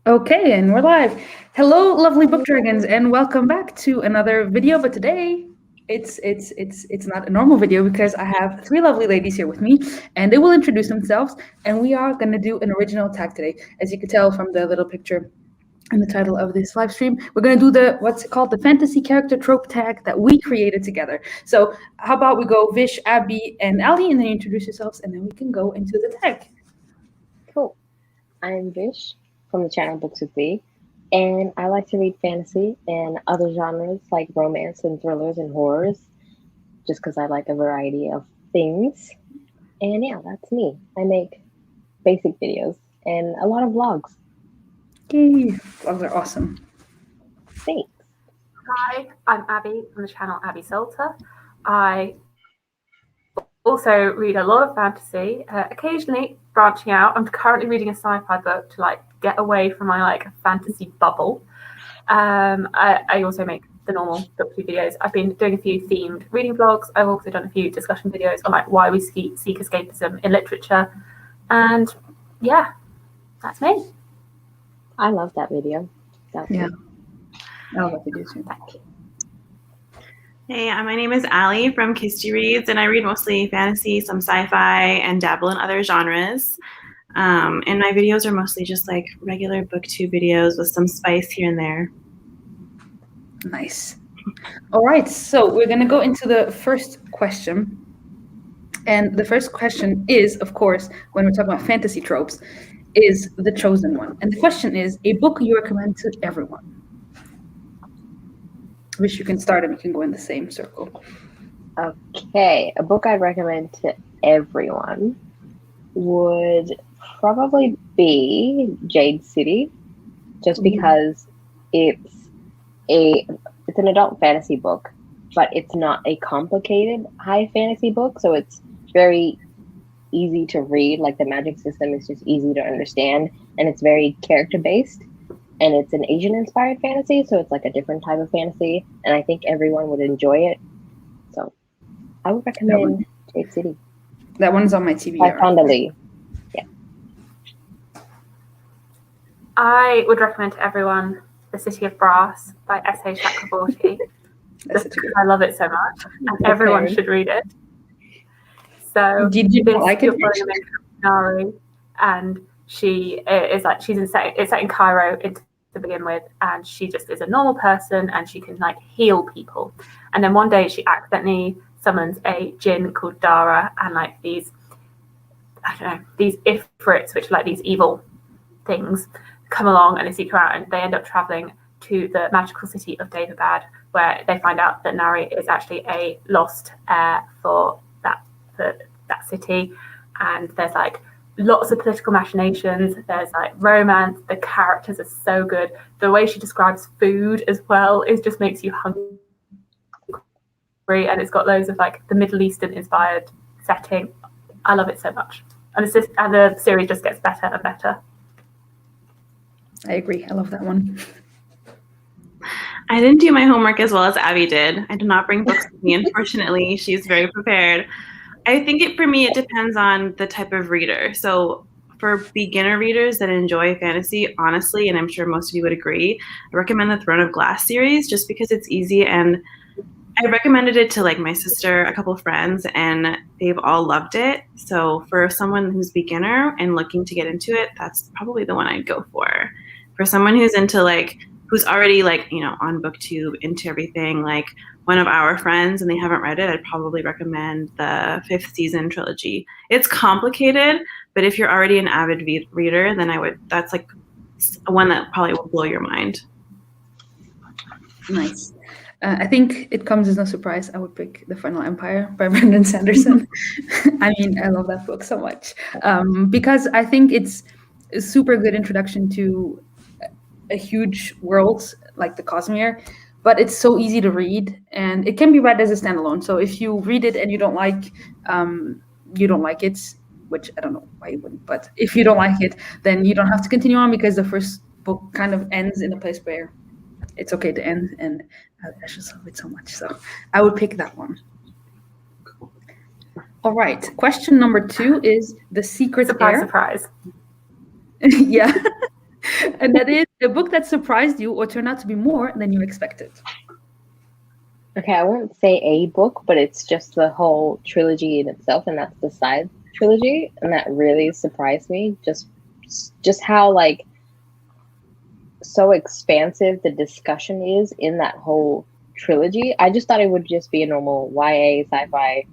Okay, and we're live. Hello, lovely book dragons, and welcome back to another video. But today, it's not a normal video because I have three lovely ladies here with me, and they will introduce themselves. And we are going to do an original tag today, as you can tell from the little picture and the title of this live stream. We're going to do what's called the fantasy character trope tag that we created together. So how about we go Vish, Abby, and Ali, and then you introduce yourselves, and then we can go into the tag. Cool. I'm Vish from the channel Books with V, and I like to read fantasy and other genres like romance and thrillers and horrors, just because I like a variety of things. And yeah, that's me. I make basic videos and a lot of vlogs. Yay, vlogs are awesome. Thanks. Hi, I'm Abby from the channel Abby Salter. I also read a lot of fantasy, occasionally branching out. I'm currently reading a sci-fi book to get away from my fantasy bubble. I also make the normal book videos. I've been doing a few themed reading vlogs. I've also done a few discussion videos on why we seek escapism in literature. And yeah, that's me. I love that video. Yeah. I love that video too. Thank you. Hey, my name is Ali from Kisty Reads, and I read mostly fantasy, some sci-fi, and dabble in other genres. And my videos are mostly just regular booktube videos with some spice here and there. Nice. All right, so we're going to go into the first question. And the first question is, of course, when we're talking about fantasy tropes, is The Chosen One. And the question is, a book you recommend to everyone. Wish you can start and we can go in the same circle. Okay, a book I'd recommend to everyone would probably be Jade City, just because it's an adult fantasy book, but it's not a complicated high fantasy book, so it's very easy to read. Like, the magic system is just easy to understand, and it's very character based. And it's an Asian-inspired fantasy, so it's a different type of fantasy, and I think everyone would enjoy it. So I would recommend Jade City. That one's on my TBR. By Fonda Lee. Yeah. I would recommend to everyone The City of Brass by S.A. Chakraborty. I love it so much, and everyone should read it. So did you like it? Nari, and she is it's set in Cairo to begin with, and she just is a normal person, and she can heal people. And then one day she accidentally summons a jinn called Dara, and these ifrits, which are these evil things, come along and they seek her out, and they end up traveling to the magical city of Daevabad, where they find out that Nari is actually a lost heir for that city. And there's lots of political machinations, there's romance, the characters are so good, the way she describes food as well, it just makes you hungry, and it's got loads of the Middle Eastern inspired setting. I love it so much, and the series just gets better and better. I agree, I love that one. I didn't do my homework as well as Abby did. I did not bring books with me, unfortunately. She's very prepared. I think for me, it depends on the type of reader. So for beginner readers that enjoy fantasy, honestly, and I'm sure most of you would agree, I recommend the Throne of Glass series just because it's easy. And I recommended it to my sister, a couple of friends, and they've all loved it. So for someone who's beginner and looking to get into it, that's probably the one I'd go for. For someone who's into who's already on BookTube, into everything, one of our friends, and they haven't read it, I'd probably recommend the 5th season trilogy. It's complicated, but if you're already an avid reader, then that's one that probably will blow your mind. Nice. I think it comes as no surprise I would pick The Final Empire by Brandon Sanderson. I mean, I love that book so much because I think it's a super good introduction to a huge world like the Cosmere, but it's so easy to read, and it can be read as a standalone. So if you read it and you don't like it, which I don't know why you wouldn't, but if you don't like it, then you don't have to continue on, because the first book kind of ends in a place where it's okay to end, and I just love it so much. So I would pick that one. All right, question number 2 is The Secret Heir. Surprise. Yeah. And that is a book that surprised you or turned out to be more than you expected. Okay, I won't say a book, but it's just the whole trilogy in itself, and that's the side trilogy, and that really surprised me. Just how like so expansive the discussion is in that whole trilogy. I just thought it would just be a normal YA sci-fi,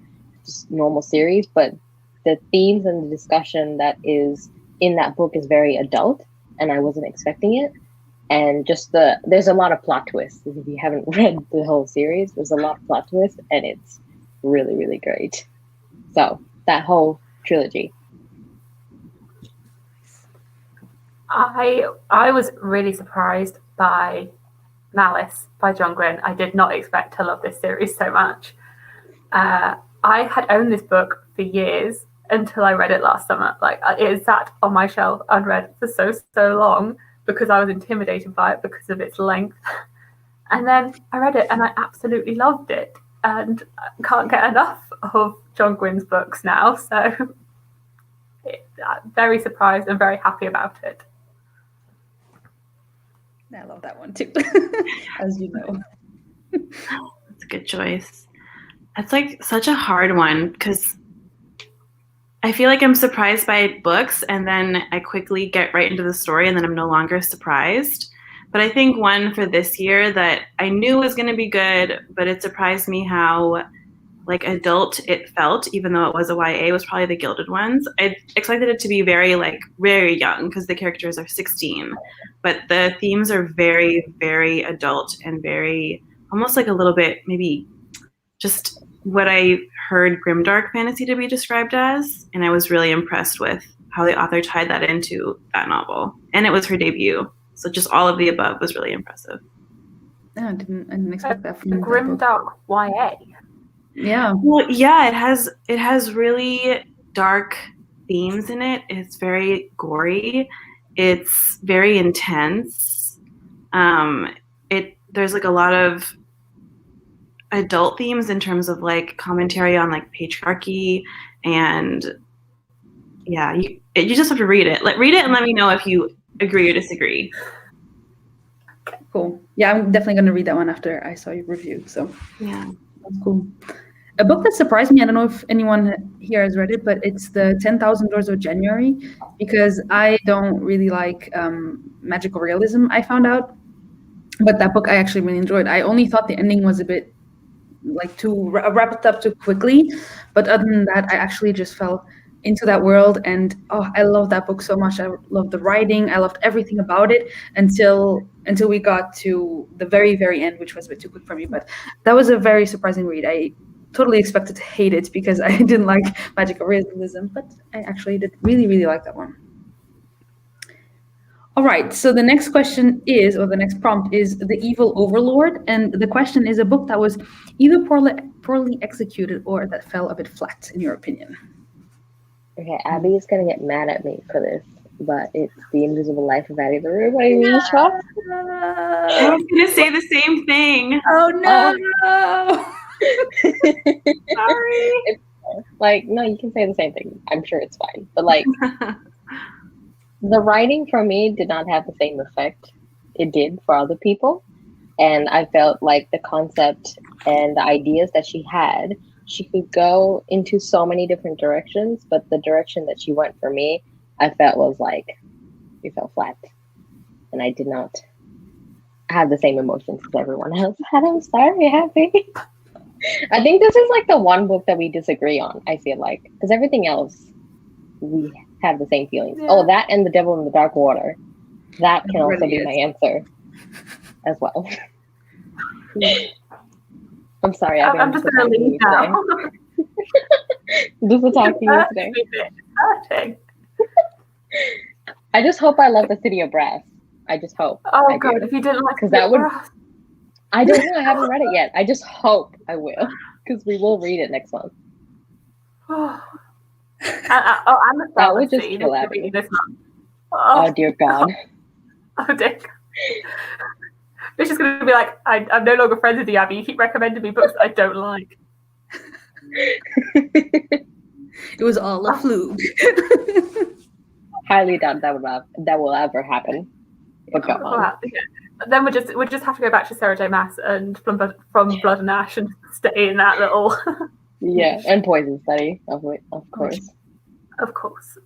just normal series, but the themes and the discussion that is in that book is very adult, and I wasn't expecting it. And just there's a lot of plot twists. If you haven't read the whole series, there's a lot of plot twists, and it's really, really great. So that whole trilogy. I was really surprised by Malice by John Gwynne. I did not expect to love this series so much. I had owned this book for years until I read it last summer. Like, it sat on my shelf unread for so long because I was intimidated by it because of its length. And then I read it and I absolutely loved it, and can't get enough of John Gwynne's books now. So I'm very surprised and very happy about it. I love that one too, as you know. That's a good choice. It's like such a hard one because I feel like I'm surprised by books and then I quickly get right into the story and then I'm no longer surprised. But I think one for this year that I knew was going to be good, but it surprised me how like adult it felt, even though it was a YA, was probably The Gilded Ones. I expected it to be very young because the characters are 16, but the themes are very, very adult and very almost like a little bit maybe just what I heard grimdark fantasy to be described as, and I was really impressed with how the author tied that into that novel. And it was her debut, so just all of the above was really impressive. Yeah, I didn't expect that from the grimdark YA. Yeah. Well, yeah, it has really dark themes in it. It's very gory. It's very intense. There's like a lot of adult themes in terms of like commentary on like patriarchy, and yeah, you just have to read it. Read it and let me know if you agree or disagree. Cool. Yeah, I'm definitely going to read that one after I saw your review. So yeah, that's cool. A book that surprised me, I don't know if anyone here has read it, but it's the 10,000 Doors of January, because I don't really like magical realism, I found out. But that book I actually really enjoyed. I only thought the ending was a bit like too wrapped up too quickly, but other than that, I actually just fell into that world, and I love that book so much. I loved the writing, I loved everything about it until we got to the very, very end, which was a bit too quick for me. But that was a very surprising read. I totally expected to hate it because I didn't like magical realism, but I actually did really, really like that one. All right, so the next question is, or the next prompt is The Evil Overlord. And the question is a book that was either poorly executed or that fell a bit flat, in your opinion. Okay, Abby is going to get mad at me for this, but it's The Invisible Life of Addie LaRue by Amy Schwab. I was going to say the same thing. Oh, no! Sorry. No, you can say the same thing. I'm sure it's fine. But the writing for me did not have the same effect it did for other people. And I felt like the concept and the ideas that she had, she could go into so many different directions, but the direction that she went for me, I felt was it felt flat. And I did not have the same emotions as everyone else had. I'm sorry, Happy. I think this is the one book that we disagree on, I feel like. Because everything else, we have the same feelings. Yeah. Oh, that and The Devil in the Dark Water. That can also be my answer as well. I'm sorry, Abby. I'm just going to leave now. Just attacking you today. I just hope I love The City of Brass. I just hope. Oh, God, if you didn't like that would. I don't know. I haven't read it yet. I just hope I will, because we will read it next month. I'm the that would just kill Abby. This month. Oh, dear God. Oh, dear. It's just going to be like, I'm no longer friends with you, Abby. You keep recommending me books that I don't like. It was all a fluke. Highly doubt that will ever happen. But go on. Wow. Yeah. Then we'll just have to go back to Sarah J. Maas and from Blood and Ash and stay in that little. Yeah, and Poison Study, of course. Of course.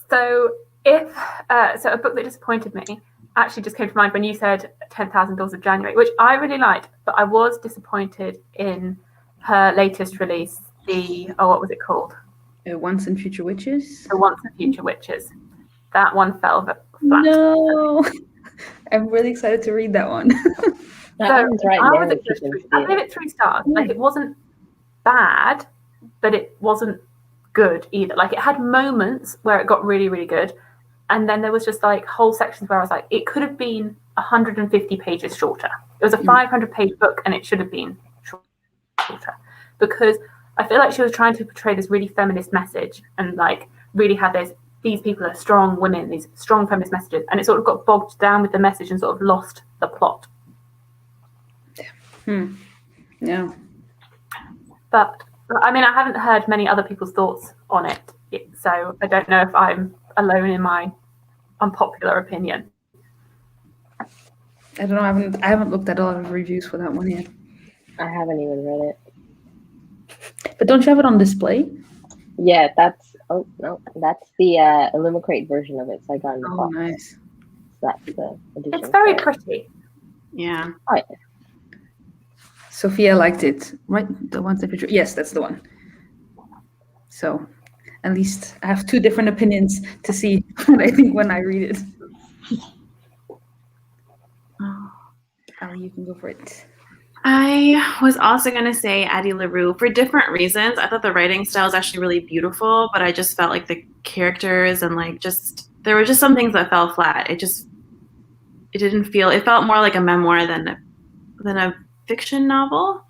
So if so, a book that disappointed me actually just came to mind when you said 10,000 Daws of January, which I really liked, but I was disappointed in her latest release. What was it called? Once and Future Witches. The Once and Future Witches. That one fell flat. No, I'm really excited to read that one. That one's right there. I gave it 3 stars. Like, it wasn't bad, but it wasn't good either. Like, it had moments where it got really, really good, and then there was just like whole sections where I was like, it could have been 150 pages shorter. It was a 500-page book, and it should have been shorter, because I feel like she was trying to portray this really feminist message and like really had these people are strong women, these strong feminist messages, and it sort of got bogged down with the message and sort of lost the plot. Yeah. But I mean, I haven't heard many other people's thoughts on it, so I don't know if I'm alone in my unpopular opinion. I don't know. I haven't looked at a lot of reviews for that one yet. I haven't even read it. But don't you have it on display? Yeah, that's the Illumicrate version of it. So I got in the box. Nice. That's the edition. It's very pretty. Yeah. Oh, yeah. Sophia liked it, right? The Once and Future. Yes, that's the one. So, at least I have 2 different opinions to see what I think when I read it. Ali, you can go for it. I was also going to say Addie LaRue for different reasons. I thought the writing style is actually really beautiful, but I just felt like the characters and like there were just some things that fell flat. It felt more like a memoir than a fiction novel.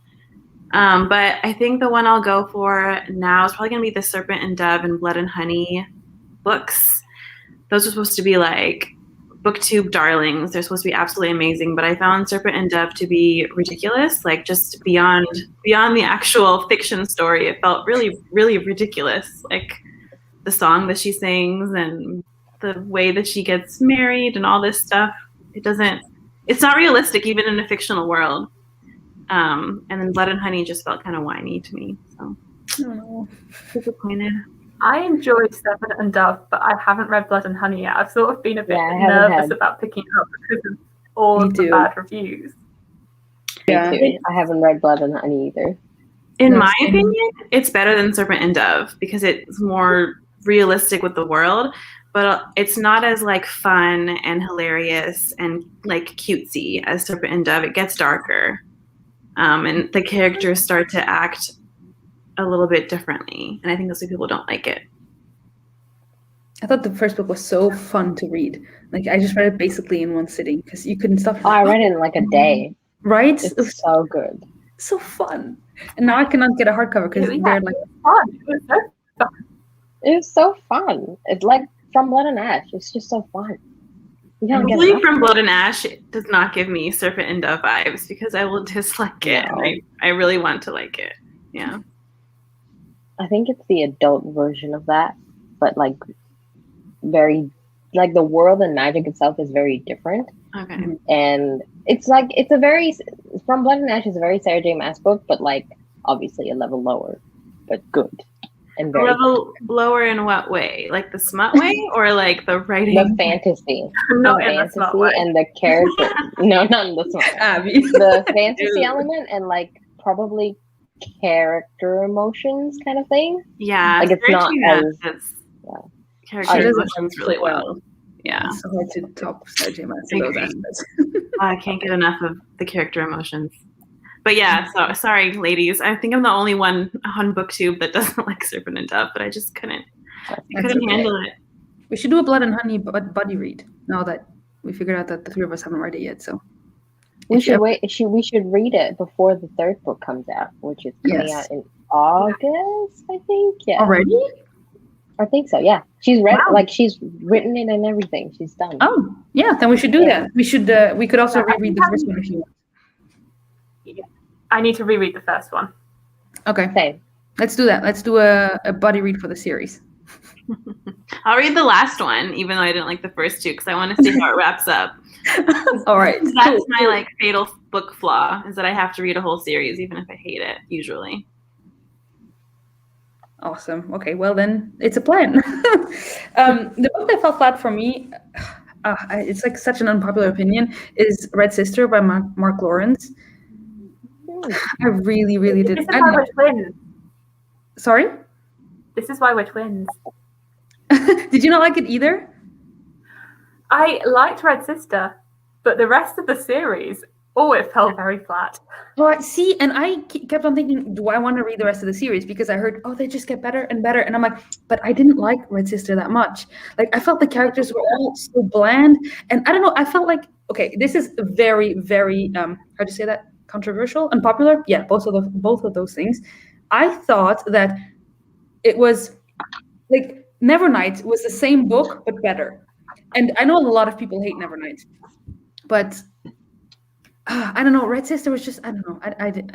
But I think the one I'll go for now is probably going to be the Serpent and Dove and Blood and Honey books. Those are supposed to be like booktube darlings. They're supposed to be absolutely amazing, but I found Serpent and Dove to be ridiculous, like just beyond the actual fiction story. It felt really, really ridiculous. Like the song that she sings and the way that she gets married and all this stuff. It's not realistic even in a fictional world. And then Blood and Honey just felt kind of whiny to me. So disappointed. I enjoyed Serpent and Dove, but I haven't read Blood and Honey yet. I've sort of been a bit nervous about picking it up because of all of the bad reviews. Me too. I haven't read Blood and Honey either. In my opinion, it's better than Serpent and Dove because it's more realistic with the world, but it's not as like fun and hilarious and like cutesy as Serpent and Dove. It gets darker, and the characters start to act a little bit differently, and I think that's why people don't like it. I thought the first book was so fun to read. Like I just read it basically in one sitting because you couldn't stop. Oh, I read it in like a day. Right? It's so good. So fun. And now I cannot get a hardcover because they're like fun. It was so fun. It's like From Blood and Ash. It's just so fun. Really, From Blood and Ash does not give me Serpent and Dove vibes because I will dislike it. No. I really want to like it. Yeah. I think it's the adult version of that, but like very, like the world and magic itself is very different. Okay. And it's like, From Blood and Ash is a very Sarah J. Maas book, but like obviously a level lower, but good. And very level lower in what way? Like the smut way or like the writing? The fantasy. Not the in the smut fantasy way. and the character. No, not in the smut way. Abby. The fantasy element and like probably character emotions kind of thing. Yeah. Like it's not as character emotions really well. Yeah. It's so hard to top Sarah J. Maas in those aspects. I can't get enough of the character emotions. But yeah, so sorry, ladies. I think I'm the only one on BookTube that doesn't like Serpent and Dove, but I just couldn't handle it. We should do a Blood and Honey buddy read now that we figured out that the 3 of us haven't read it yet. So we should wait. We should read it before the 3rd book comes out, which is coming out in August, I think. Yeah. Already? I think so. Yeah, she's read like she's written it and everything. She's done. Oh, yeah. Then we should do that. We should. We could also reread the first one if you want. Yeah. I need to reread the first one. Okay. Same. Let's do that. Let's do a buddy read for the series. I'll read the last one, even though I didn't like the first two, because I want to see how it wraps up. All right. That's my like fatal book flaw, is that I have to read a whole series, even if I hate it, usually. Awesome. Okay, well then, it's a plan. The book that fell flat for me, it's like such an unpopular opinion, is Red Sister by Mark Lawrence. I really, really did. This is why we're twins. Sorry? This is why we're twins. Did you not like it either? I liked Red Sister, but the rest of the series, it fell very flat. Well, see, and I kept on thinking, do I want to read the rest of the series? Because I heard, they just get better and better. And I'm like, but I didn't like Red Sister that much. Like, I felt the characters were all so bland. And I don't know, I felt like, okay, this is very, very, how do you say that? Controversial? Unpopular? Yeah, both of those things. I thought that it was, like, Nevernight was the same book, but better. And I know a lot of people hate Nevernight. But I don't know. Red Sister was just, I don't know.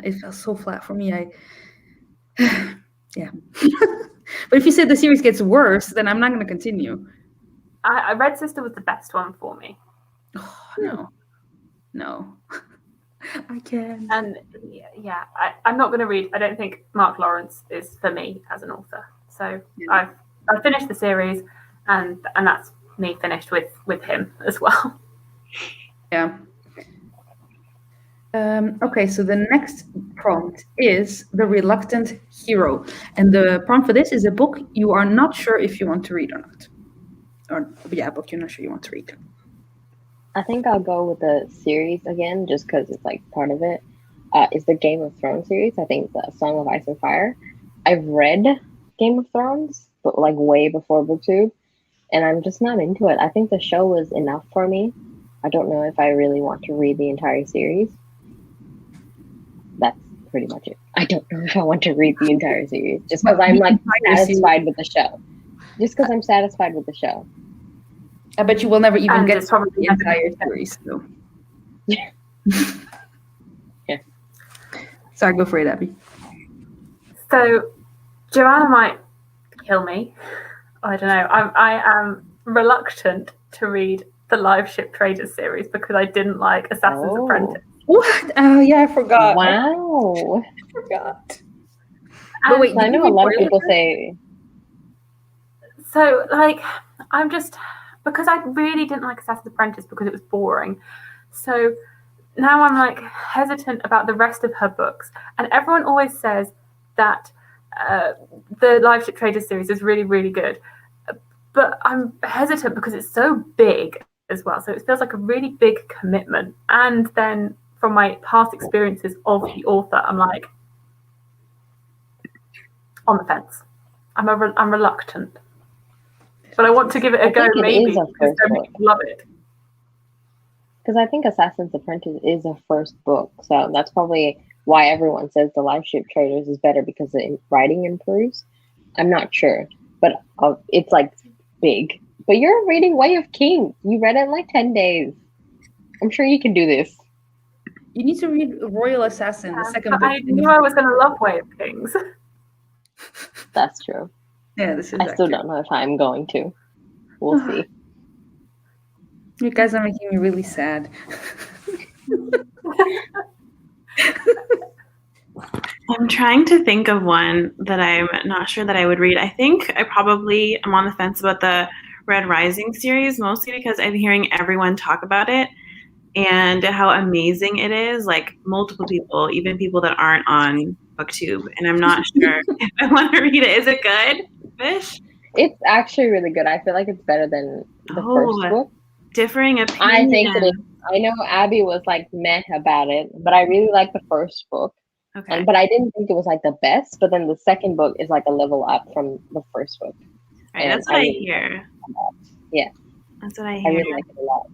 It felt so flat for me. Yeah. But if you say the series gets worse, then I'm not going to continue. Red Sister was the best one for me. Oh, no. I can't. And yeah, I'm not going to read. I don't think Mark Lawrence is for me as an author. So yeah. I've finished the series, and that's me finished with him as well. Yeah. Okay, so the next prompt is The Reluctant Hero. And the prompt for this is a book you are not sure if you want to read or not. A book you're not sure you want to read. I think I'll go with the series again, just because it's like part of it. It's the Game of Thrones series. I think the Song of Ice and Fire. I've read Game of Thrones, but like way before BookTube, and I'm just not into it. I think the show was enough for me. I don't know if I really want to read the entire series. That's pretty much it. I don't know if I want to read the entire series, just because I'm like satisfied with the show. Just because I'm satisfied with the show. I bet you will never even get to the entire series. So. Yeah. Sorry, go for it, Abby. So, Joanna might kill me. I don't know. I am reluctant to read the Live Ship Traders series because I didn't like Assassin's Apprentice. What? Oh, yeah, I forgot. Wow. I forgot. But wait, I know a lot of people say. So, like, I'm just, because I really didn't like Assassin's Apprentice because it was boring. So now I'm like hesitant about the rest of her books. And everyone always says that the Live Ship Traders series is really, really good. But I'm hesitant because it's so big as well. So it feels like a really big commitment. And then from my past experiences of the author, I'm like on the fence. I'm reluctant. But I want to give it a go, maybe, because I love it. Because I think Assassin's Apprentice is a first book. So that's probably why everyone says the Live Ship Traders is better, because the writing improves. I'm not sure. But it's like big. But you're reading Way of Kings. You read it in like 10 days. I'm sure you can do this. You need to read Royal Assassin, the second book. I knew I was going to love Way of Kings. That's true. Yeah, this is. I still don't know if I'm going to. We'll see. You guys are making me really sad. I'm trying to think of one that I'm not sure that I would read. I think I'm on the fence about the Red Rising series, mostly because I'm hearing everyone talk about it and how amazing it is. Like multiple people, even people that aren't on BookTube, and I'm not sure if I want to read it. Is it good, Fish? It's actually really good. I feel like it's better than the first book. Differing opinion. I think it is. I know Abby was like meh about it, but I really like the first book. Okay. But I didn't think it was like the best. But then the second book is like a level up from the first book. Right, that's what I hear. Yeah. That's what I hear. I really like it a lot.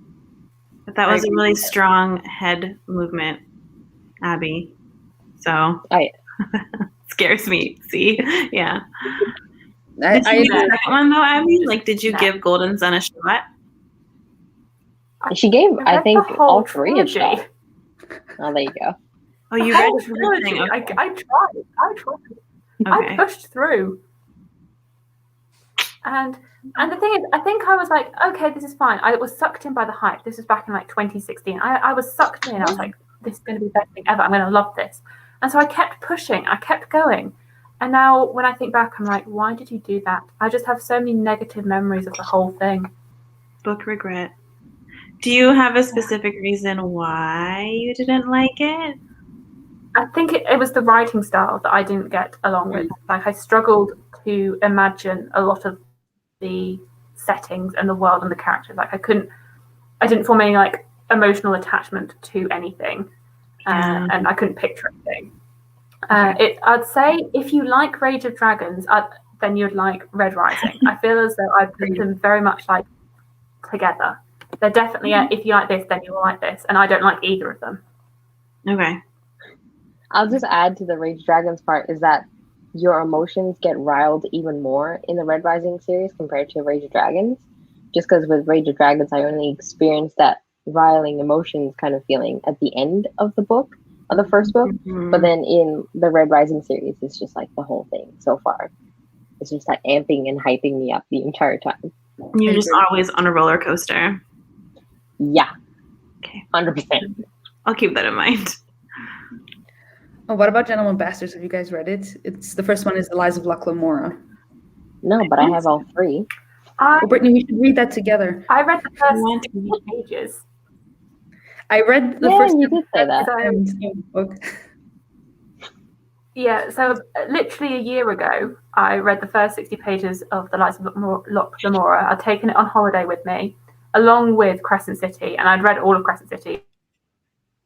But that was a really strong head movement, Abby. So scares me. See? Yeah. Did you get the second one though, Abby? Like, did you give Golden Sun a shot? She gave, I think, all three a shot. Oh, there you go. Oh, you read everything. Okay. I tried. Okay. I pushed through. And the thing is, I think I was like, okay, this is fine. I was sucked in by the hype. This was back in like 2016. I was sucked in. I was like, this is going to be the best thing ever. I'm going to love this. And so I kept pushing. I kept going. And now when I think back, I'm like, why did you do that? I just have so many negative memories of the whole thing. Book regret. Do you have a specific reason why you didn't like it? I think it was the writing style that I didn't get along with. Like I struggled to imagine a lot of the settings and the world and the characters. Like I didn't form any like emotional attachment to anything, and I couldn't picture anything. I'd say if you like Rage of Dragons, then you'd like Red Rising. I feel as though I put them very much like together. They're definitely if you like this, then you will like this, and I don't like either of them. Okay. I'll just add to the Rage Dragons part is that your emotions get riled even more in the Red Rising series compared to Rage of Dragons. Just because with Rage of Dragons, I only experienced that riling emotions kind of feeling at the end of the book, of the first book. Mm-hmm. But then in the Red Rising series, it's just like the whole thing so far. It's just like amping and hyping me up the entire time. You're just always on a roller coaster. Yeah. Okay. 100%. I'll keep that in mind. Oh, what about Gentleman Bastards? Have you guys read it? It's the first one is The Lies of Lucky Novice. No, but I have all three. Brittany, we should read that together. I read the first 60 pages. I read the first you did say that. book. Yeah, so literally a year ago, I read the first 60 pages of The Lies of Lucky Novice. I'd taken it on holiday with me, along with Crescent City, and I'd read all of Crescent City.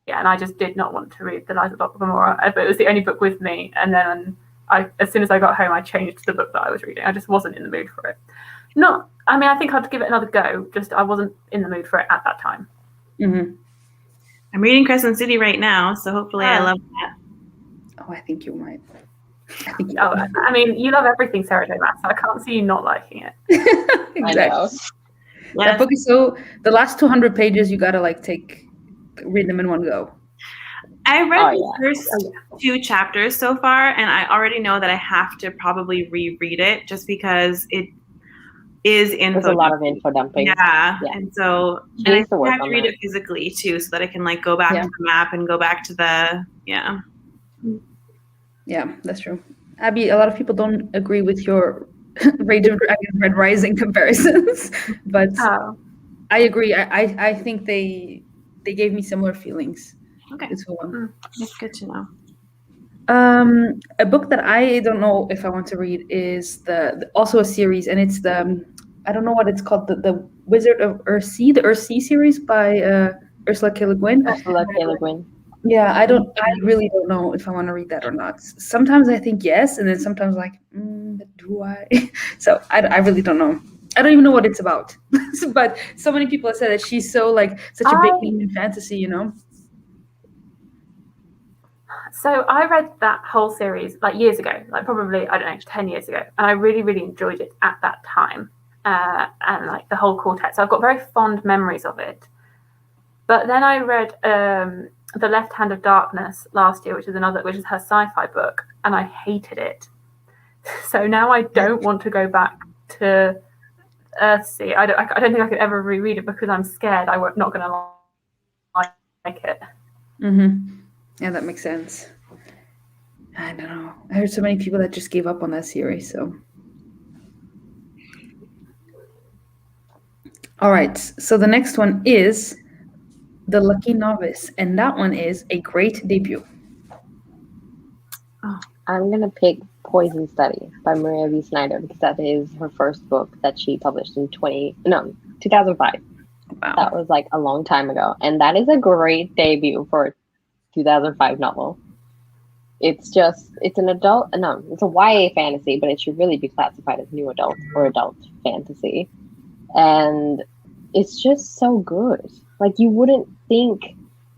Yeah, and I just did not want to read The Lies of Lucky Novice, but it was the only book with me. And then as soon as I got home, I changed the book that I was reading. I just wasn't in the mood for it. I think I'd give it another go. Just I wasn't in the mood for it at that time. Mm-hmm. I'm reading Crescent City right now, so hopefully I love that. Oh, I think you might. I mean, you love everything Sarah J. Maas, so I can't see you not liking it. Exactly. That book is the last 200 pages, you gotta read them in one go. I read the first 2 chapters so far, and I already know that I have to probably reread it just because it is info. There's a lot of info dumping. Yeah. And so I have to read it physically too, so that I can go back to the map and go back to the Yeah, that's true. Abby, a lot of people don't agree with your Rage of Dragons Red Rising comparisons, but I agree. I think they gave me similar feelings. Okay, that's good to know. A book that I don't know if I want to read is also a series, and it's I don't know what it's called, the Wizard of Earthsea, the Earthsea series by Ursula K. Le Guin. Yeah, I really don't know if I want to read that or not. Sometimes I think yes, and then sometimes but do I? So I really don't know. I don't even know what it's about. But so many people have said that she's so such a big name in fantasy, So I read that whole series years ago, probably, I don't know, 10 years ago. And I really, really enjoyed it at that time. And the whole quartet. So I've got very fond memories of it. But then I read The Left Hand of Darkness last year, which is her sci-fi book. And I hated it. So now I don't want to go back to Earthsea. I don't think I could ever reread it because I'm scared I'm not going to like it. Mm-hmm. Yeah, that makes sense. I don't know. I heard so many people that just gave up on that series. So, all right. So the next one is The Lucky Novice, and that one is a great debut. Oh, I'm gonna pick Poison Study by Maria V. Snyder because that is her first book that she published in 2005. Wow. That was a long time ago, and that is a great debut for a 2005 novel. It's an adult, it's a YA fantasy, but it should really be classified as new adult or adult fantasy. And it's just so good. You wouldn't think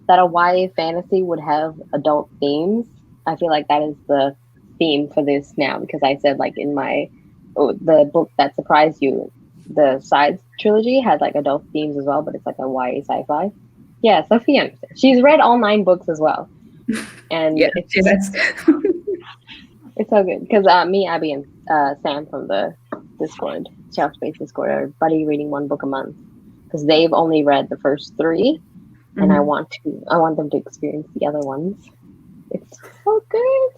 that a YA fantasy would have adult themes. I feel like that is the theme for this now, because I said in the book that surprised you, the Sides trilogy had adult themes as well, but it's a YA sci-fi. Yeah, Sophia understands. She's read all 9 books as well. And it's so good. Because me, Abby, and Sam from the Discord shelf space Discord, everybody reading one book a month because they've only read the first 3, and I want them to experience the other ones. It's so good.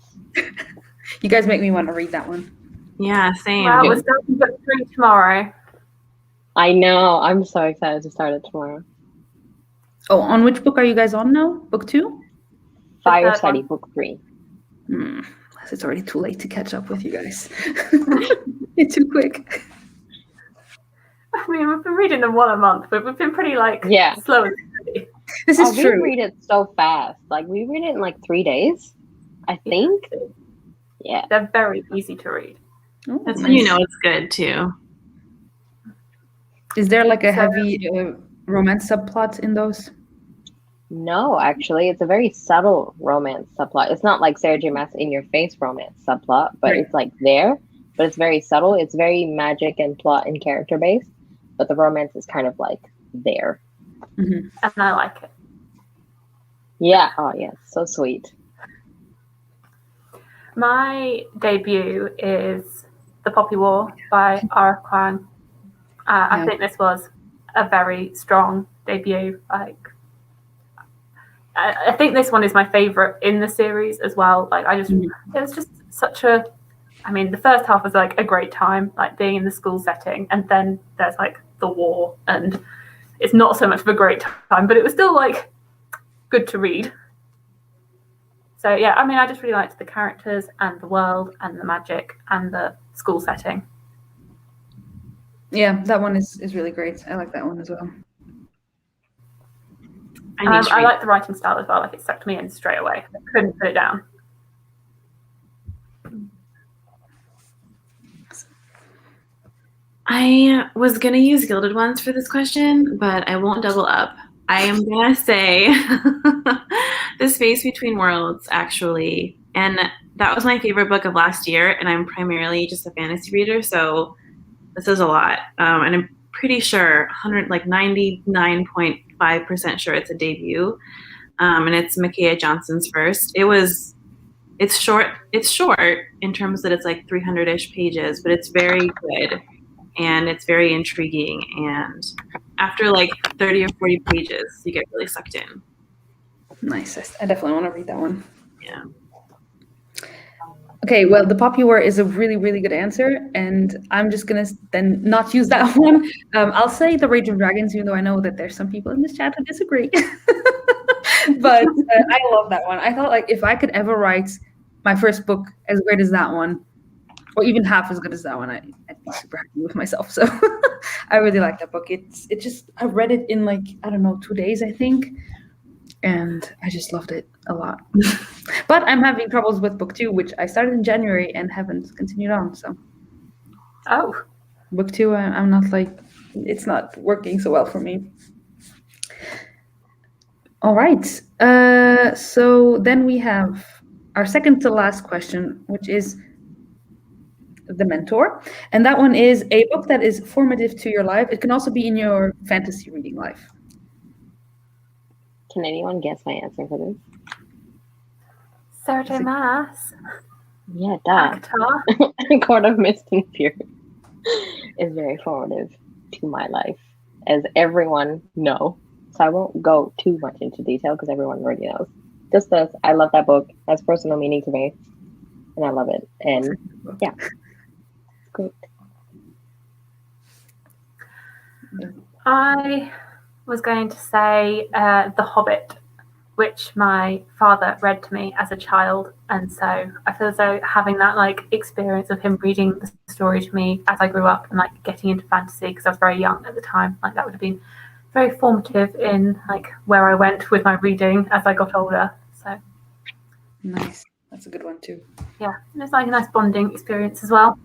You guys make me want to read that one. Yeah, same. Well, we're starting book 3 tomorrow. I know. I'm so excited to start it tomorrow. Oh, on which book are you guys on now? Book 2? Fire Study, book 3. It's already too late to catch up with you guys. It's too quick. I mean, we've been reading them one a month, but we've been pretty slow and steady. This is true. We read it so fast. Like, we read it in like 3 days, I think. Yeah. They're very easy to read. Oh, That's when you know it's good too. Is there like a heavy romance subplot in those? No, actually, it's a very subtle romance subplot. It's not like Sarah J. Maas in-your-face romance subplot, but it's like there. But it's very subtle. It's very magic and plot and character based, but the romance is kind of like there. And I like it. Yeah. Oh, yeah. So sweet. My debut is The Poppy War by Ara Kwan. I think this was a very strong debut. I think this one is my favorite in the series as well. It was just such a, I mean, the first half was like a great time, like being in the school setting, and then there's like the war, and it's not so much of a great time, but it was still like good to read. So yeah, I mean, I just really liked the characters and the world and the magic and the school setting. Yeah, that one is really great. I like that one as well. I like the writing style as well. Like, it sucked me in straight away. I couldn't put it down. I was going to use Gilded Ones for this question, but I won't double up. I am going to say The Space Between Worlds, actually. And that was my favorite book of last year, and I'm primarily just a fantasy reader, so this is a lot. And I'm pretty sure, 99.5% sure it's a debut. And it's Micaiah Johnson's first. It's short in terms that it's like 300-ish pages, but it's very good. And it's very intriguing. And after like 30 or 40 pages, you get really sucked in. Nice. I definitely want to read that one. Yeah. Okay, well, The Poppy War is a really, really good answer. And I'm just going to then not use that one. I'll say The Rage of Dragons, even though I know that there's some people in this chat who disagree. But I love that one. I thought, like, if I could ever write my first book as great as that one, or even half as good as that one, I'd be super happy with myself. So I really like that book. I read it in 2 days, I think. And I just loved it a lot. But I'm having troubles with book 2, which I started in January and haven't continued on. So book 2, I'm not it's not working so well for me. All right. So then we have our second to last question, which is The Mentor. And that one is a book that is formative to your life. It can also be in your fantasy reading life. Can anyone guess my answer for this? Sarah J. Maas. Yeah, duh. Court of Mist and Fury is very formative to my life, as everyone knows. So I won't go too much into detail because everyone already knows. Just this, I love that book. It has personal meaning to me, and I love it. And yeah, it's great. I was going to say The Hobbit, which my father read to me as a child, and so I feel as though having that experience of him reading the story to me as I grew up and getting into fantasy, because I was very young at the time, that would have been very formative in where I went with my reading as I got older. So nice. That's a good one too. Yeah, and it's a nice bonding experience as well.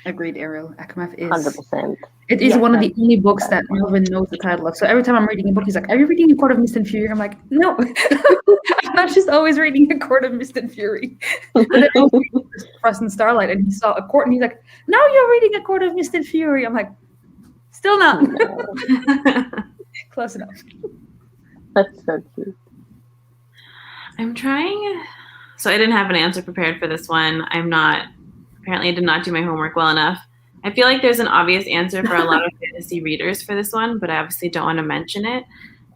Agreed, Ariel. Akamath is 100%. It is one of the only books that Melvin knows the title of. So every time I'm reading a book, he's like, "Are you reading A Court of Mist and Fury?" I'm like, "No, I'm not just always reading A Court of Mist and Fury." And then I was reading Frost and Starlight, and he saw a court, and he's like, "Now you're reading A Court of Mist and Fury." I'm like, "Still not." Close enough. That's so cute. I'm trying. So I didn't have an answer prepared for this one. Apparently I did not do my homework well enough. I feel like there's an obvious answer for a lot of fantasy readers for this one, but I obviously don't want to mention it.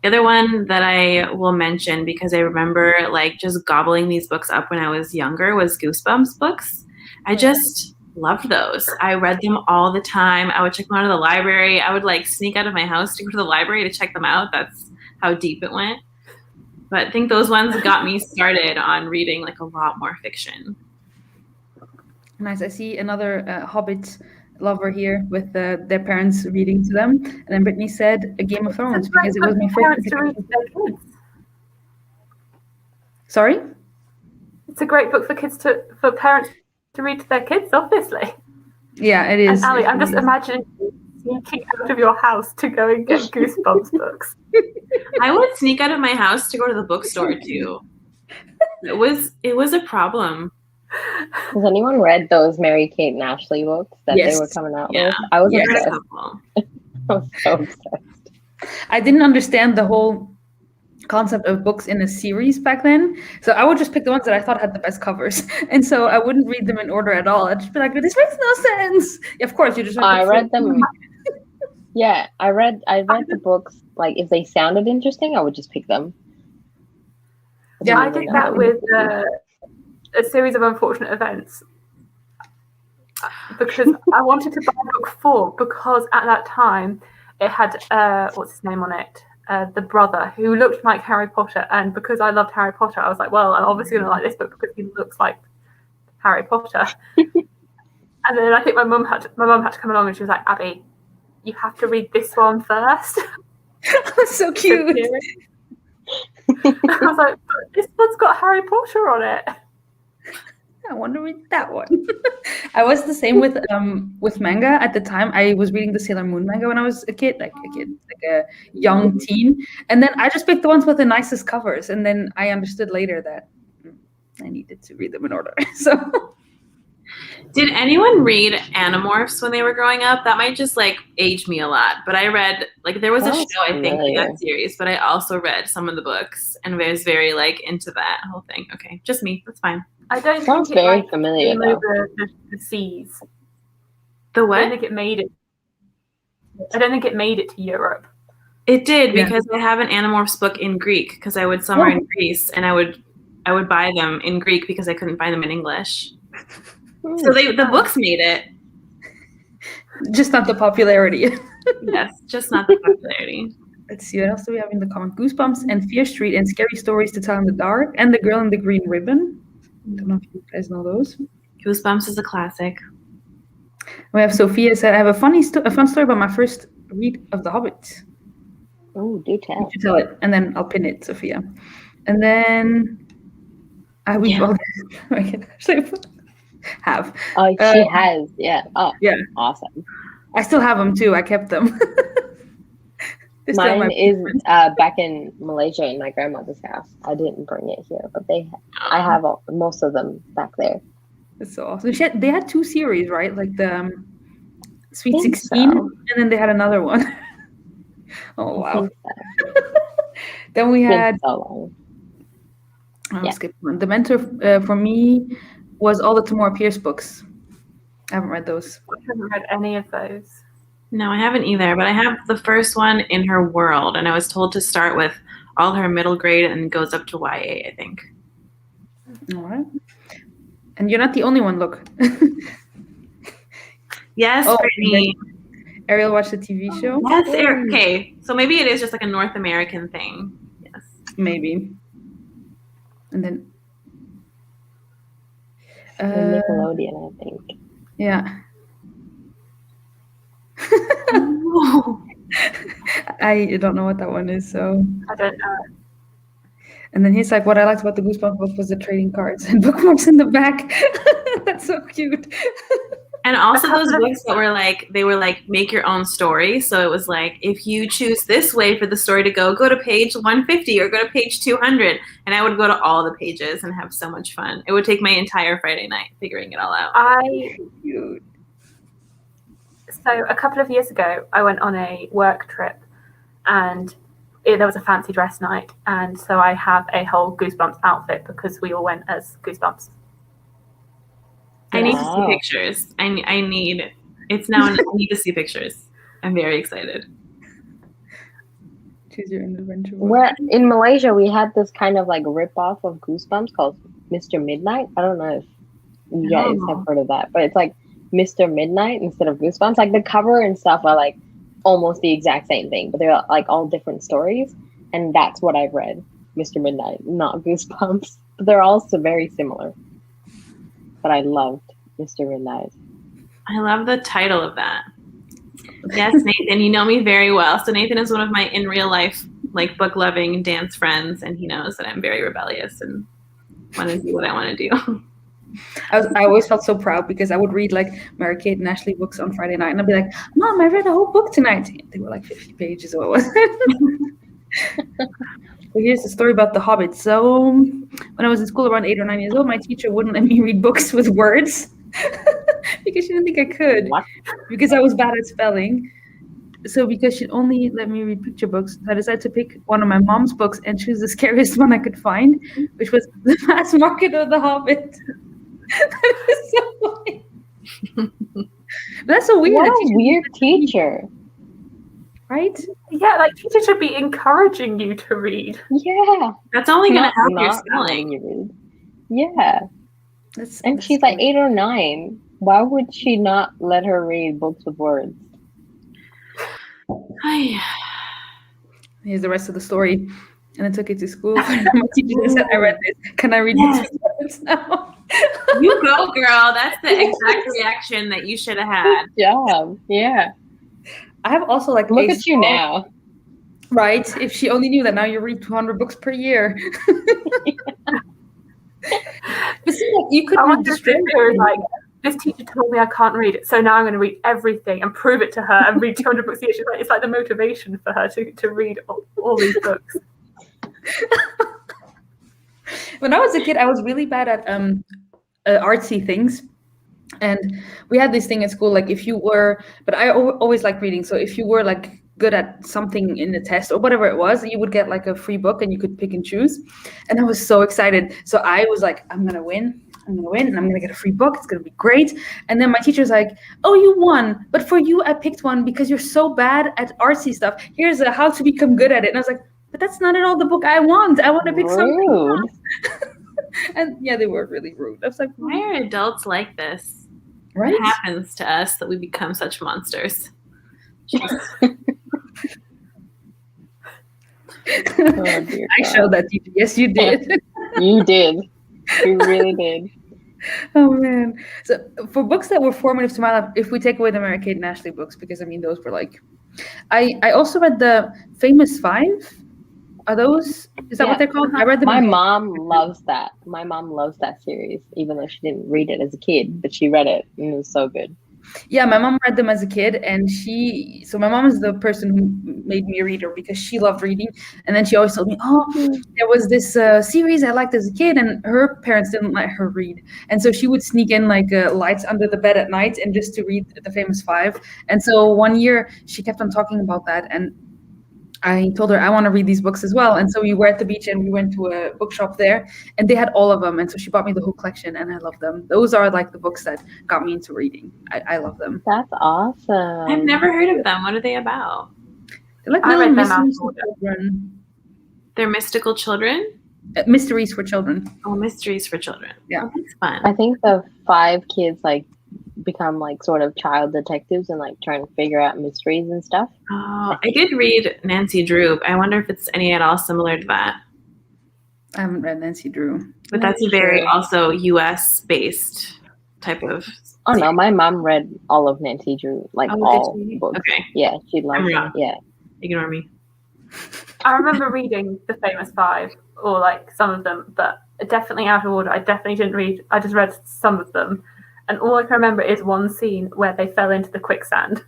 The other one that I will mention, because I remember like just gobbling these books up when I was younger, was Goosebumps books. I just loved those. I read them all the time. I would check them out of the library. I would like sneak out of my house to go to the library to check them out. That's how deep it went. But I think those ones got me started on reading like a lot more fiction. Nice. I see another Hobbit lover here with their parents reading to them. And then Brittany said A Game of Thrones because it was my favorite. Sorry? It's a great book for parents to read to their kids, obviously. Yeah, it is. And Ali, I'm just imagining you sneaking out of your house to go and get Goosebumps books. I would sneak out of my house to go to the bookstore too. It was a problem. Has anyone read those Mary Kate and Ashley books that they were coming out with? I was obsessed. I was so obsessed. I didn't understand the whole concept of books in a series back then. So I would just pick the ones that I thought had the best covers. And so I wouldn't read them in order at all. I'd just be like, this makes no sense. Of course, you just I read them. Yeah, I read the books. Like, if they sounded interesting, I would just pick them. Yeah, I did that with a series of unfortunate events because I wanted to buy book 4 because at that time it had what's his name on it, the brother who looked like Harry Potter, and because I loved Harry Potter, I was like, well, I'm obviously gonna like this book because he looks like Harry Potter. And then I think my mum had to come along and she was like, Abby, you have to read this one first. That's so cute. I was like, but this one's got Harry Potter on it. I want to read that one. I was the same with manga at the time. I was reading the Sailor Moon manga when I was a kid, like a young teen. And then I just picked the ones with the nicest covers. And then I understood later that I needed to read them in order. So, did anyone read Animorphs when they were growing up? That might just like age me a lot. But I read, like, there was a show, I think, in that series, but I also read some of the books and I was very like into that whole thing. Okay, just me. That's fine. I don't Sounds think very familiar. Came over the seas. The what? I don't think it made it. I don't think it made it to Europe. It did because I have an Animorphs book in Greek because I would summer in Greece and I would buy them in Greek because I couldn't buy them in English. So the books made it. Just not the popularity. Yes, just not the popularity. Let's see, what else do we have in the comment? Goosebumps and Fear Street and Scary Stories to Tell in the Dark and The Girl in the Green Ribbon. I don't know if you guys know those. Goosebumps is a classic. We have Sophia said, I have a fun story about my first read of The Hobbit. Oh, do tell. You tell it, and then I'll pin it, Sophia. And then we both have. Oh, she has. Yeah. Oh, yeah. Awesome. I still have them too. I kept them. Mine is back in Malaysia in my grandmother's house. I didn't bring it here, but I have most of them back there. That's so awesome. They had 2 series, right? Like the Sweet 16, and then they had another one. Oh wow! So. Then we had. Skip one. The mentor for me was all the Tamora Pierce books. I haven't read those. I haven't read any of those. No, I haven't either, but I have the first one, In Her World, and I was told to start with all her middle grade and goes up to YA, I think. All right. And you're not the only one, look. Yes, Brittany. Ariel watched the TV show? Yes, okay. So maybe it is just like a North American thing. Yes. Maybe. And then... Nickelodeon, I think. Yeah. I don't know what that one is, so I don't know. And then he's like, what I liked about the Goosebumps book was the trading cards and bookmarks in the back. That's so cute. And also those books that were like, they were like, make your own story. So it was like, if you choose this way for the story to go to page 150 or go to page 200. And I would go to all the pages and have so much fun. It would take my entire Friday night figuring it all out. So a couple of years ago, I went on a work trip and there was a fancy dress night. And so I have a whole Goosebumps outfit because we all went as Goosebumps. I need to see pictures. I need It's now. I need to see pictures. I'm very excited. Choose your own adventure book. Where in Malaysia we had this kind of like rip-off of Goosebumps called Mr. Midnight. I don't know if you guys have heard of that, but it's like Mr. Midnight instead of Goosebumps. Like the cover and stuff are like almost the exact same thing, but they're like all different stories. And that's what I've read, Mr. Midnight, not Goosebumps. But they're also very similar. But I loved Mr. Midnight. I love the title of that. Yes, Nathan, you know me very well. So Nathan is one of my in real life, like book loving dance friends, and he knows that I'm very rebellious and want to do what I want to do. I always felt so proud because I would read like Mary-Kate and Ashley books on Friday night, and I'd be like, "Mom, I read a whole book tonight." They were like 50 pages, or what was it? So here's the story about The Hobbit. So when I was in school around 8 or 9 years old, my teacher wouldn't let me read books with words because she didn't think I could. What? Because I was bad at spelling. So because she'd only let me read picture books, I decided to pick one of my mom's books and choose the scariest one I could find, which was The Mass Market of the Hobbit. That is so funny. That's so weird. What a weird teacher. Right? Yeah, like teachers should be encouraging you to read. Yeah. That's only going to help your Not spelling. you read. Yeah. And That's she's like 8 or 9. Why would she not let her read books with words? Here's the rest of the story. And I took it to school. My teacher said, "I read this. Can I read this with words now?" You go, girl. That's the exact reaction that you should have had. Good job. Yeah. I have also like Look a at you small- now. Right? If she only knew that now you read 200 books per year. But see, like, you could I read wonder the if there story. is like, this teacher told me I can't read it, so now I'm going to read everything and prove it to her and read 200 books a year. She's like, it's like the motivation for her to read all these books. When I was a kid, I was really bad at artsy things. And we had this thing at school, like if you were, but I always liked reading. So if you were like good at something in the test or whatever it was, you would get like a free book and you could pick and choose. And I was so excited. So I was like, I'm going to win, and I'm going to get a free book. It's going to be great. And then my teacher's like, oh, you won. But for you, I picked one because you're so bad at artsy stuff. Here's a how to become good at it. And I was like, but that's not at all the book I want. I want to pick something Rude. else. And yeah, they were really rude. I was like, Why are adults like this? right? It happens to us that we become such monsters. Oh, dear I God. showed that to you. Yes, you did. You did. You really did. Oh man. So for books that were formative to my life, if we take away the Mary-Kate and Ashley books, because I mean those were like, I also read the Famous Five. Are those? Is that what they're called? I read them. My mom loves that. My mom loves that series, even though she didn't read it as a kid, but she read it and it was so good. Yeah, my mom read them as a kid, and so my mom is the person who made me a reader because she loved reading, and then she always told me, oh, there was this series I liked as a kid, and her parents didn't let her read, and so she would sneak in like lights under the bed at night and just to read the Famous Five. And so one year she kept on talking about that, and I told her I want to read these books as well. And so we were at the beach and we went to a bookshop there and they had all of them. And so she bought me the whole collection and I love them. Those are like the books that got me into reading. I love them. That's awesome. I've never heard of them. What are they about? They're like I little read them mysteries for children. They're mystical children? Mysteries for children. Oh, mysteries for children. Yeah. Oh, that's fun. I think the 5 kids like become like sort of child detectives and like trying to figure out mysteries and stuff. Oh, I did read Nancy Drew. I wonder if it's any at all similar to that. I haven't read Nancy Drew. But that's a very also US based type of. Oh no, my mom read all of Nancy Drew, like Oh, did all she? books. Okay. Yeah, she loved I'm it. wrong. Yeah. Ignore me. I remember reading the Famous Five, or like some of them, but definitely out of order. I definitely didn't read. I just read some of them, and all I can remember is one scene where they fell into the quicksand.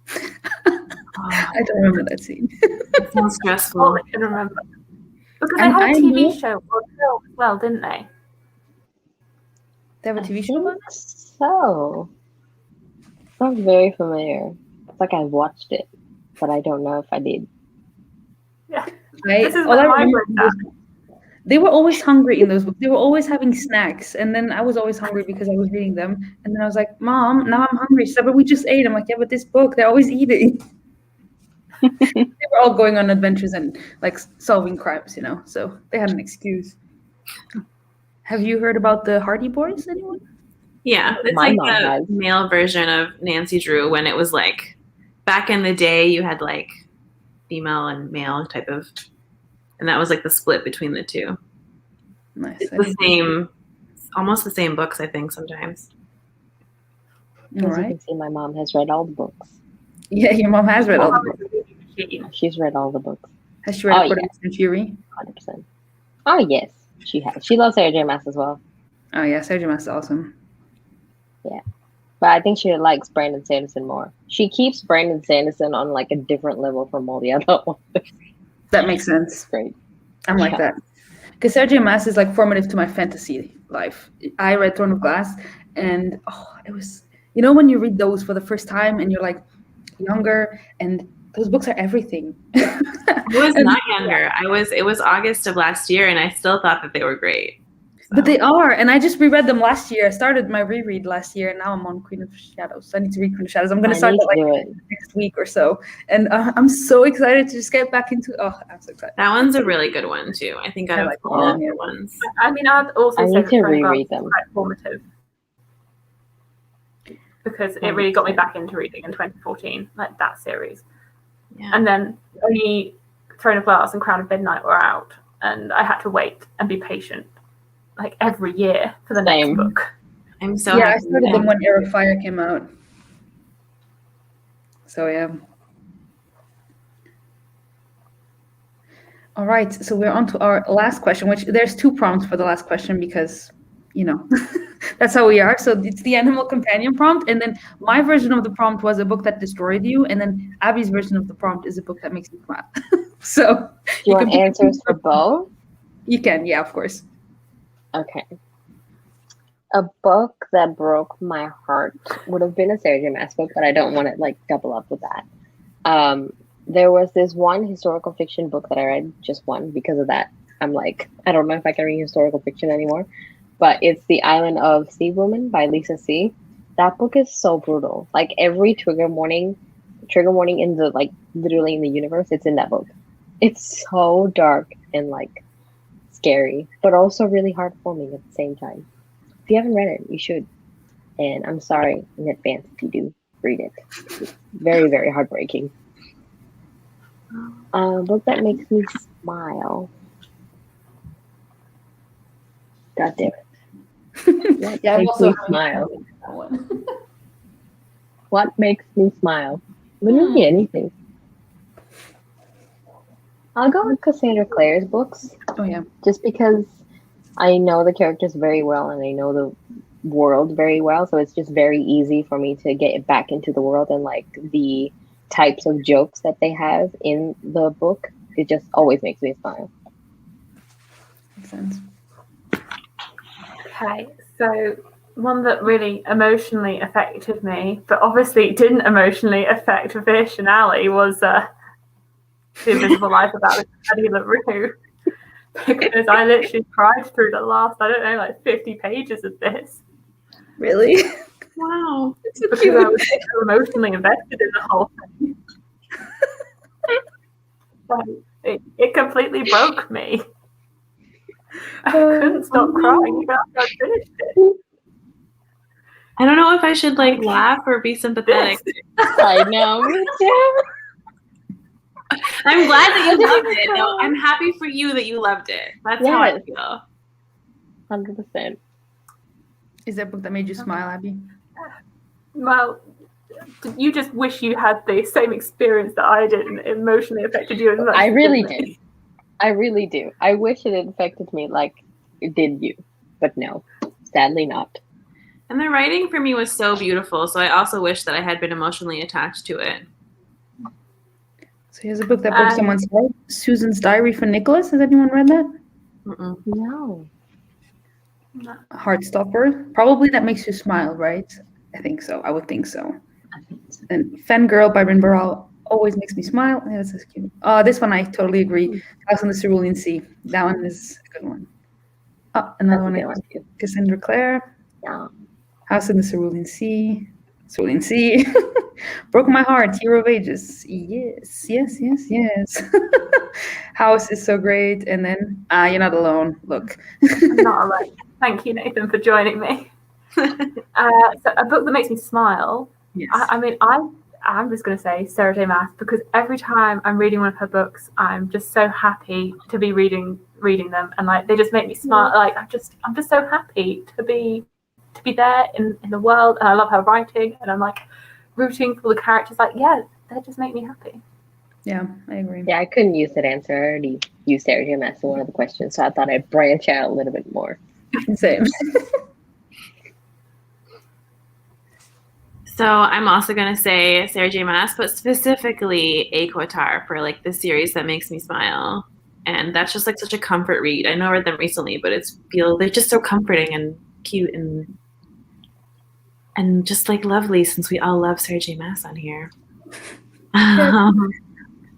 I don't remember that scene. It sounds stressful. All I can remember, because they And had a I TV know- show or a film as well, didn't they? They have a TV show about it? So sounds very familiar. It's like I watched it, but I don't know if I did. Yeah. I, This is all I what I remember wrote was They were always hungry in those books. They were always having snacks, and then I was always hungry because I was reading them. And then I was like, "Mom, now I'm hungry." She said, "But we just ate." I'm like, "Yeah, but this book, they're always eating." They were all going on adventures and like solving crimes, so they had an excuse. Have you heard about the Hardy Boys, anyone? Yeah, it's My like mom the has. male version of Nancy Drew when it was like back in the day you had like female and male type of, and that was like the split between the two. Nice. It's the same, almost the same books, I think, sometimes. All As you right. can see, my mom has read all the books. Yeah, your mom has read all the Mom books. is a reading machine. She's read all the books. Has she read Oh, According to Fury? 100%. Oh, yes, she has. She loves Sarah J. Maas as well. Oh yeah, Sarah J. Maas is awesome. But I think she likes Brandon Sanderson more. She keeps Brandon Sanderson on like a different level from all the other ones. That makes sense. It's great. I'm like that. Because Sarah J. Maas is like formative to my fantasy life. I read Throne of Glass, and it was, when you read those for the first time and you're like younger, and those books are everything. I was not younger. It was August of last year, and I still thought that they were great. But they are, and I just reread them last year. I started my reread last year, and now I'm on Queen of Shadows. So I need to read Queen of Shadows. I'm going to start that like next week or so, and I'm so excited to just get back into. I'm so excited. That one's a really good one too. I think I like all of the ones. I mean, I'd also I say need that to Throne of Glass reread is them. quite formative because it really got me back into reading in 2014, like that series. Yeah. And then only Throne of Glass and Crown of Midnight were out, and I had to wait and be patient, like every year for the next book. I'm so I happy. started them when Air of Fire came out. So yeah. All right, so we're on to our last question, which there's 2 prompts for the last question because, that's how we are. So it's the animal companion prompt, and then my version of the prompt was a book that destroyed you, and then Abby's version of the prompt is a book that makes you smile. So Do you want answers for both? You can, yeah, of course. Okay. A book that broke my heart would have been a Sarah J. Maas book, but I don't want to like double up with that. There was this one historical fiction book that I read, just one, because of that. I'm like, I don't know if I can read historical fiction anymore, but it's The Island of Sea Woman by Lisa C. That book is so brutal. Like every trigger warning in the like literally in the universe, it's in that book. It's so dark and like scary, but also really heartwarming at the same time. If you haven't read it, you should. And I'm sorry in advance if you do read it. It's very, very heartbreaking. A book that makes me smile. God damn it. Yeah, Makes me smile. What makes me smile? Literally anything. I'll go with Cassandra Clare's books. Oh yeah. Just because I know the characters very well and I know the world very well, so it's just very easy for me to get back into the world and like the types of jokes that they have in the book. It just always makes me smile. Makes sense. Okay, so one that really emotionally affected me, but obviously didn't emotionally affect Vish and Ali, was The Invisible Life of Addie LaRue. Because I literally cried through the last, 50 pages of this. Really? Wow. Because I was so emotionally invested in the whole thing. It completely broke me. I couldn't stop crying even after I finished it. I don't know if I should like laugh or be sympathetic. I know, me too. I'm glad that you loved it. No, I'm happy for you that you loved it. That's how I feel. 100%. Is there a book that made you smile, Abby? Well, you just wish you had the same experience that I did and it emotionally affected you as much. I really did. I really do. I wish it affected me like it did you, but no, sadly not. And the writing for me was so beautiful, so I also wish that I had been emotionally attached to it. So here's a book that broke someone's heart. Susan's Diary for Nicholas. Has anyone read that? No. Heartstopper. Probably that makes you smile, right? I think so. I would think so. And Fangirl by Bryn Burrell. always makes me smile. Yeah, that's cute. This one I totally agree. House on the Cerulean Sea. That one is a good one. Another That's a one. good one too. Cassandra Clare. Yeah. House in the Cerulean Sea. Cerulean Sea. Broke my heart. Hero of Ages. Yes, yes, yes, yes. House is so great. And then, you're not alone. Look. I'm not alone. Thank you, Nathan, for joining me. So a book that makes me smile. Yes. I'm just going to say Sarah J. Maas, because every time I'm reading one of her books, I'm just so happy to be reading them, and like they just make me smile. Like I'm just so happy to be there in the world, and I love her writing, and I'm like rooting for the characters. Like, yeah, they just make me happy. Yeah, I agree. Yeah, I couldn't use that answer. I already used Sarah J. Maas in one of the questions, so I thought I'd branch out a little bit more. Same. So I'm also going to say Sarah J. Maas, but specifically Aquatar for like the series that makes me smile. And that's just like such a comfort read. I know I read them recently, but they're just so comforting and cute and just like lovely, since we all love Sarah J. Maas on here.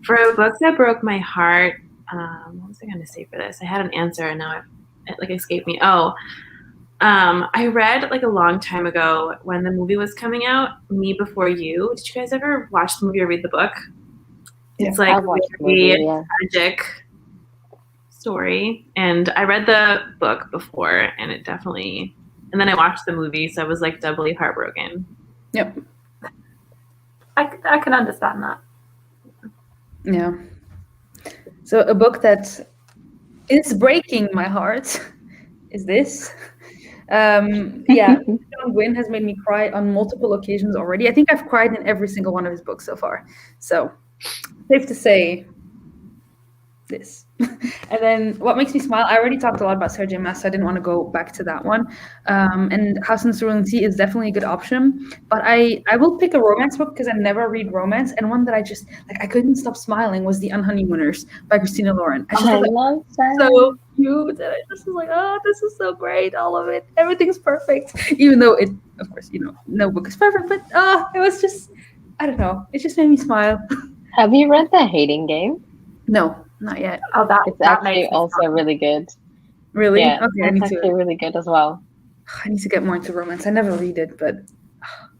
For a book that broke my heart, what was I going to say for this? I had an answer and now it like escaped me. I read like a long time ago when the movie was coming out, Me Before You. Did you guys ever watch the movie or read the book? Yeah, it's like I've watched the movie, yeah. tragic story. And I read the book before, and it definitely. And then I watched the movie, so I was like doubly heartbroken. Yep. I can understand that. Yeah. So a book that is breaking my heart is this. John Gwynne has made me cry on multiple occasions already. I think I've cried in every single one of his books so far. So safe to say this. And then what makes me smile, I already talked a lot about Sarah J. Maas, so I didn't want to go back to that one. And House in the Cerulean Sea is definitely a good option. But I will pick a romance book because I never read romance. And one that I just, like, I couldn't stop smiling was The Unhoneymooners by Christina Lauren. I love that. So cute. And I just was like, oh, this is so great. All of it. Everything's perfect. Even though it, of course, no book is perfect. But it was just, I don't know. It just made me smile. Have you read The Hating Game? No. Not yet. Oh, it's actually also really good. Really? Yeah, okay, it's actually really good as well. I need to get more into romance. I never read it, but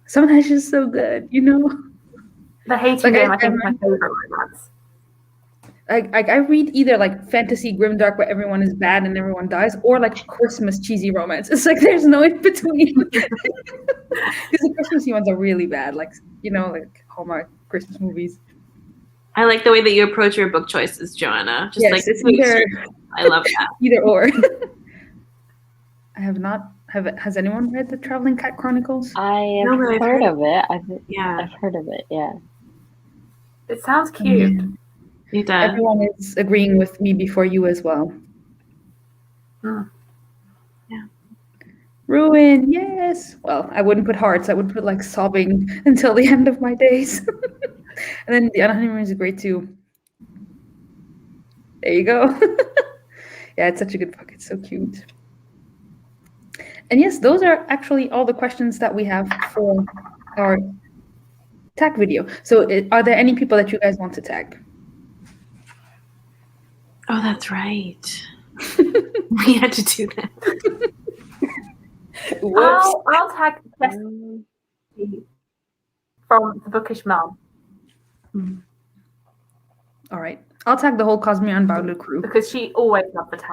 sometimes it's just so good, The Hating Game, I think, is my favorite romance. I read either like fantasy grimdark where everyone is bad and everyone dies, or like Christmas cheesy romance. It's like there's no in between. Because the Christmassy ones are really bad, like like Hallmark Christmas movies. I like the way that you approach your book choices, Joanna. Just yes, like it's either. I love that. Either or. I have not. Has anyone read the Traveling Cat Chronicles? I have heard of it. I've heard of it. Yeah. It sounds cute. It does. Everyone is agreeing with Me Before You as well. Yeah. Ruin, yes. Well, I wouldn't put hearts. I would put like sobbing until the end of my days. And then The Unhoneymooners is great too. There you go. Yeah, it's such a good book. It's so cute. And yes, those are actually all the questions that we have for our tag video. So are there any people that you guys want to tag? Oh, that's right. We had to do that. I'll tag from The Bookish Mom. All right. I'll tag the whole Cosmere Unbounded crew. Because she always loved the tag.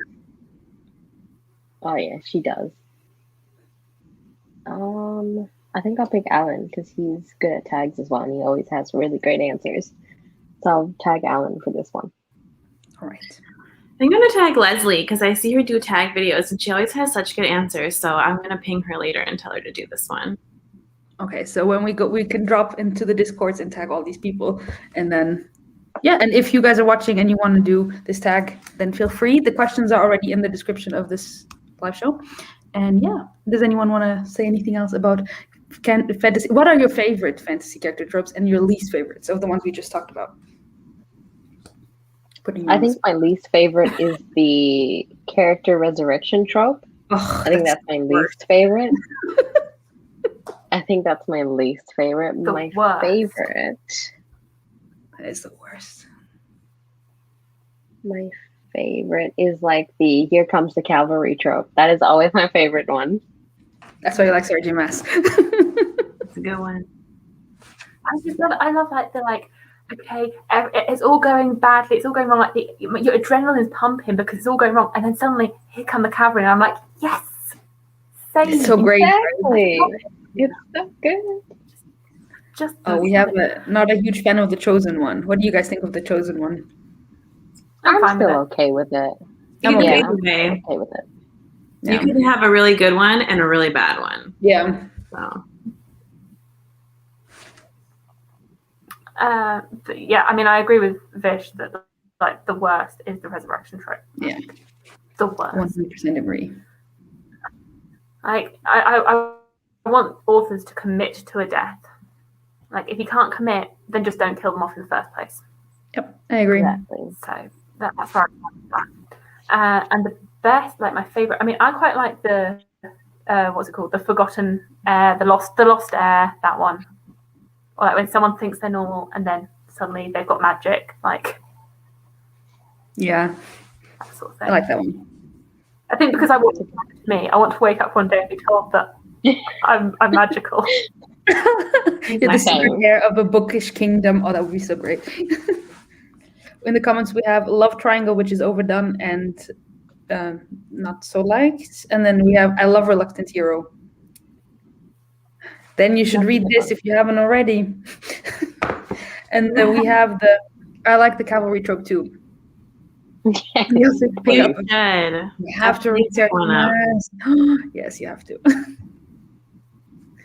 Oh, yeah, she does. I think I'll pick Alan because he's good at tags as well, and he always has really great answers. So I'll tag Alan for this one. All right. I'm going to tag Leslie because I see her do tag videos, and she always has such good answers. So I'm going to ping her later and tell her to do this one. Okay, so when we go, we can drop into the Discords and tag all these people, and then, yeah. And if you guys are watching and you want to do this tag, then feel free. The questions are already in the description of this live show. And yeah, does anyone want to say anything else about fantasy? What are your favorite fantasy character tropes and your least favorites of the ones we just talked about? I think my least favorite is the character resurrection trope. I think that's my least favorite. I think that's my least favorite. My favorite It's the worst. My favorite is like the "Here comes the cavalry" trope. That is always my favorite one. That's why you like Sarah J. Maas. It's a good one. I love like the like, okay, it's all going badly, it's all going wrong, like your adrenaline is pumping because it's all going wrong, and then suddenly here come the cavalry, and I'm like, yes, save. It's so great. Exactly. It's so good. Just We have not a huge fan of The Chosen One. What do you guys think of The Chosen One? I'm fine with still it. okay with it. I'm Yeah, okay I'm with it. okay with it. Yeah. You can have a really good one and a really bad one. Yeah. So but yeah, I mean, I agree with Vish that like the worst is the resurrection trope. Yeah. The worst. 100% agree. Like I want authors to commit to a death. Like if you can't commit, then just don't kill them off in the first place. Yep, I agree. Exactly. So that's where I'm at with that. And the best, like my favorite. I mean, I quite like the what's it called? The Forgotten Heir, the lost heir. That one. Or like when someone thinks they're normal and then suddenly they've got magic, like Yeah, that sort of I thing. like that one. I think because I want it to happen to me, I want to wake up one day and be told that I'm magical. You're the secret heir of a bookish kingdom. Oh, that would be so great. In the comments, we have Love Triangle, which is overdone and not so liked. And then we have I Love Reluctant Hero. Then you should read this if you haven't already. And then we have I like the cavalry trope too. you should. You have to read Sarah J. Maas. Yes, you have to.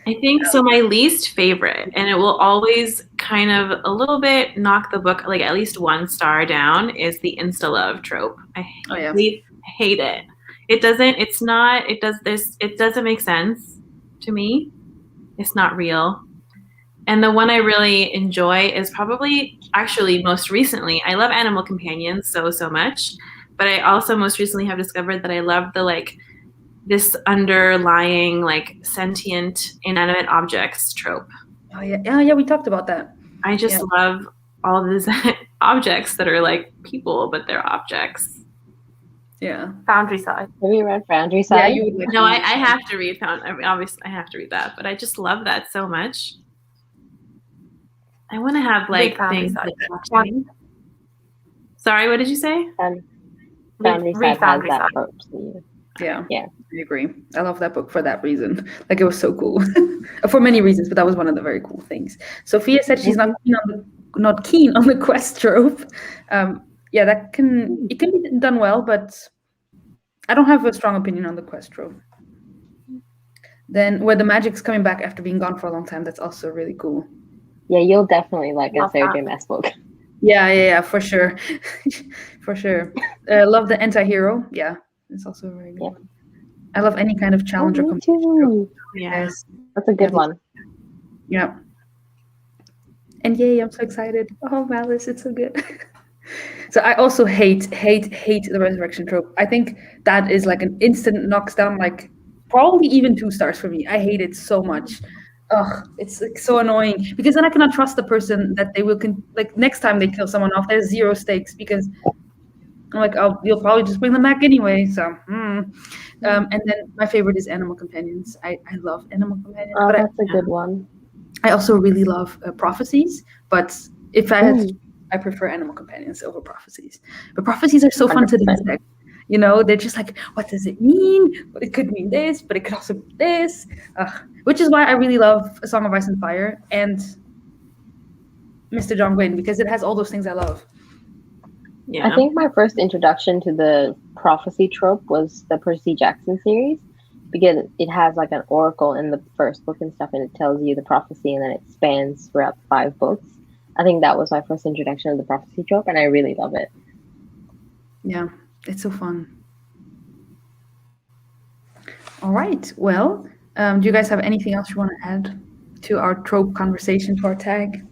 I think so. My least favorite, and it will always kind of a little bit knock the book like at least 1 star down, is the insta love trope. I hate it. It doesn't. It's not. It does this. It doesn't make sense to me. It's not real. And the one I really enjoy is probably actually most recently. I love animal companions so much, but I also most recently have discovered that I love the like this underlying like sentient inanimate objects trope. Oh yeah, we talked about that. I just love all these objects that are like people, but they're objects. Yeah. Foundry Side. Have you read Foundry Side? Yeah, you would like. No, I have to read Foundry. I mean, obviously, I have to read that, but I just love that so much. I want to have like things that touch me. Sorry, what did you say? Foundry Side has that trope. Yeah, I agree. I love that book for that reason. Like it was so cool for many reasons, but that was one of the very cool things. Sophia said she's not keen on the quest trope. It can be done well, but I don't have a strong opinion on the quest trope. Then where the magic's coming back after being gone for a long time, that's also really cool. Yeah, you'll definitely like a Sarah J. Maas book. Yeah, for sure. For sure. Love the anti-hero. Yeah, it's also a very good one. I love any kind of challenge or competition. Yes, that's a good one. Yeah. And yay, I'm so excited. Oh, Malice, it's so good. So I also hate the resurrection trope. I think that is like an instant knocks down, like probably even 2 stars for me. I hate it so much. Ugh, it's like so annoying because then I cannot trust the person that they will next time they kill someone off, there's 0 stakes because I'm like, oh, you'll probably just bring them back anyway. So, and then my favorite is Animal Companions. I love Animal Companions. Oh, that's a good one. I also really love Prophecies, but if I had, I prefer Animal Companions over Prophecies. But Prophecies are so fun to dissect. You know, they're just like, what does it mean? Well, it could mean this, but it could also be this. Which is why I really love A Song of Ice and Fire and Mr. John Gwynne, because it has all those things I love. Yeah. I think my first introduction to the prophecy trope was the Percy Jackson series, because it has like an oracle in the first book and stuff, and it tells you the prophecy, and then it spans throughout the 5 books. I think that was my first introduction to the prophecy trope, and I really love it. Yeah. It's so fun. All right. Well, do you guys have anything else you want to add to our trope conversation, to our tag?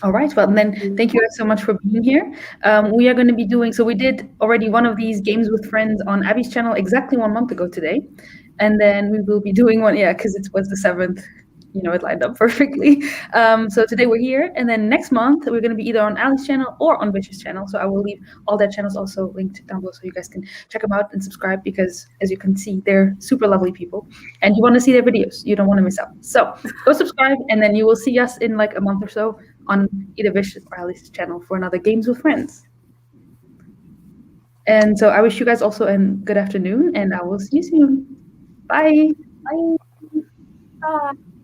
All right. Well, then thank you guys so much for being here. We are going to be doing, so we did already one of these games with friends on Abby's channel exactly 1 month ago today. And then we will be doing one, because it was the 7th. it lined up perfectly. So today we're here, and then next month we're going to be either on Ali's channel or on Vish's channel. So I will leave all their channels also linked down below so you guys can check them out and subscribe, because as you can see, they're super lovely people and you want to see their videos. You don't want to miss out. So go subscribe, and then you will see us in like a month or so on either Vish's or Ali's channel for another Games with Friends. And so I wish you guys also a good afternoon, and I will see you soon. Bye. Bye. Bye.